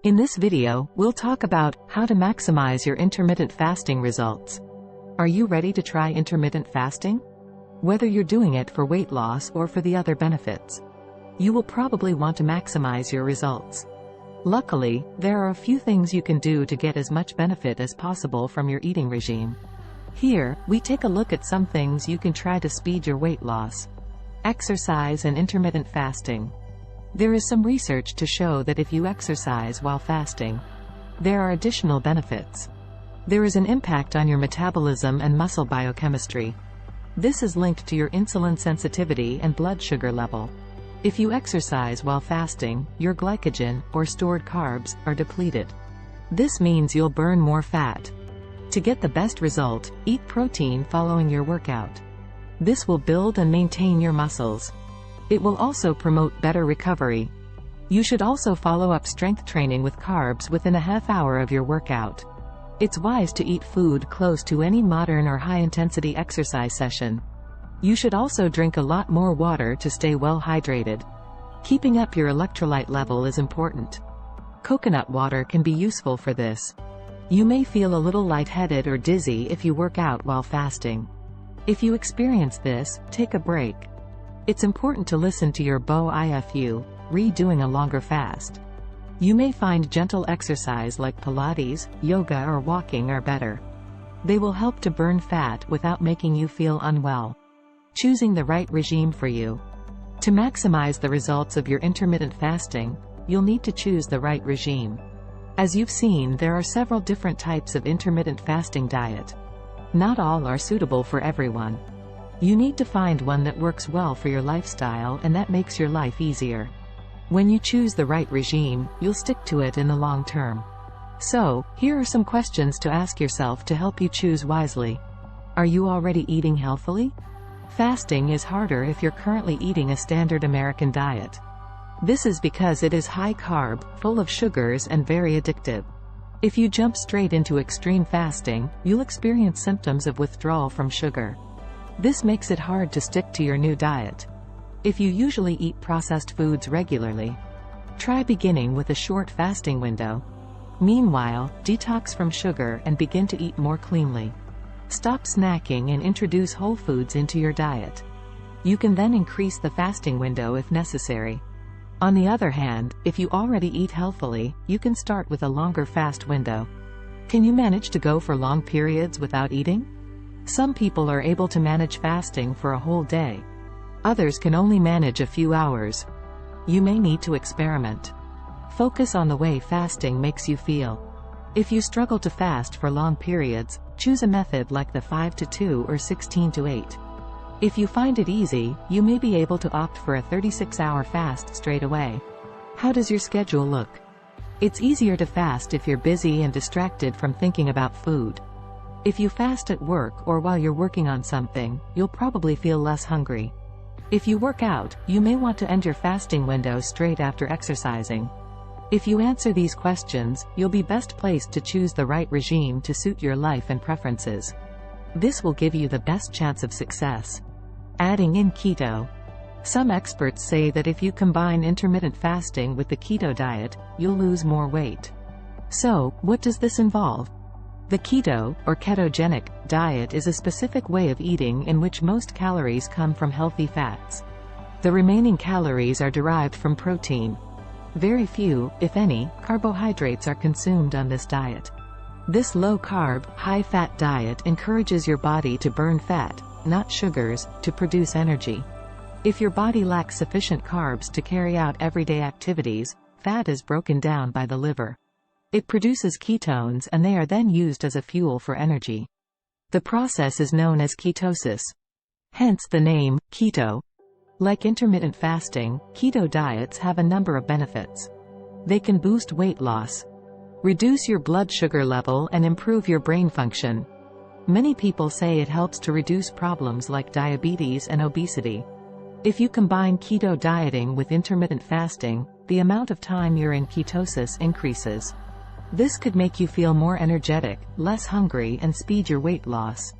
In this video, we'll talk about how to maximize your intermittent fasting results. Are you ready to try intermittent fasting? Whether you're doing it for weight loss or for the other benefits, you will probably want to maximize your results. Luckily, there are a few things you can do to get as much benefit as possible from your eating regime. Here, we take a look at some things you can try to speed your weight loss. Exercise and intermittent fasting. There is some research to show that if you exercise while fasting, there are additional benefits. There is an impact on your metabolism and muscle biochemistry. This is linked to your insulin sensitivity and blood sugar level. If you exercise while fasting, your glycogen, or stored carbs, are depleted. This means you'll burn more fat. To get the best result, eat protein following your workout. This will build and maintain your muscles. It will also promote better recovery. You should also follow up strength training with carbs within a half hour of your workout. It's wise to eat food close to any modern or high-intensity exercise session. You should also drink a lot more water to stay well hydrated. Keeping up your electrolyte level is important. Coconut water can be useful for this. You may feel a little lightheaded or dizzy if you work out while fasting. If you experience this, take a break. It's important to listen to your IFF, doing a longer fast. You may find gentle exercise like Pilates, yoga or walking are better. They will help to burn fat without making you feel unwell. Choosing the right regime for you. To maximize the results of your intermittent fasting, you'll need to choose the right regime. As you've seen, there are several different types of intermittent fasting diet. Not all are suitable for everyone. You need to find one that works well for your lifestyle and that makes your life easier. When you choose the right regime, you'll stick to it in the long term. So, here are some questions to ask yourself to help you choose wisely. Are you already eating healthily? Fasting is harder if you're currently eating a standard American diet. This is because it is high carb, full of sugars and very addictive. If you jump straight into extreme fasting, you'll experience symptoms of withdrawal from sugar. This makes it hard to stick to your new diet. If you usually eat processed foods regularly, try beginning with a short fasting window. Meanwhile, detox from sugar and begin to eat more cleanly. Stop snacking and introduce whole foods into your diet. You can then increase the fasting window if necessary. On the other hand, if you already eat healthily, you can start with a longer fast window. Can you manage to go for long periods without eating? Some people are able to manage fasting for a whole day. Others can only manage a few hours. You may need to experiment. Focus on the way fasting makes you feel. If you struggle to fast for long periods, choose a method like the 5-2 or 16-8. If you find it easy, you may be able to opt for a 36-hour fast straight away. How does your schedule look? It's easier to fast if you're busy and distracted from thinking about food. If you fast at work or while you're working on something, you'll probably feel less hungry. If you work out, you may want to end your fasting window straight after exercising. If you answer these questions, you'll be best placed to choose the right regime to suit your life and preferences. This will give you the best chance of success. Adding in keto. Some experts say that if you combine intermittent fasting with the keto diet, you'll lose more weight. So, what does this involve? The keto, or ketogenic, diet is a specific way of eating in which most calories come from healthy fats. The remaining calories are derived from protein. Very few, if any, carbohydrates are consumed on this diet. This low-carb, high-fat diet encourages your body to burn fat, not sugars, to produce energy. If your body lacks sufficient carbs to carry out everyday activities, fat is broken down by the liver. It produces ketones and they are then used as a fuel for energy. The process is known as ketosis. Hence the name, keto. Like intermittent fasting, keto diets have a number of benefits. They can boost weight loss, reduce your blood sugar level and improve your brain function. Many people say it helps to reduce problems like diabetes and obesity. If you combine keto dieting with intermittent fasting, the amount of time you're in ketosis increases. This could make you feel more energetic, less hungry and speed your weight loss.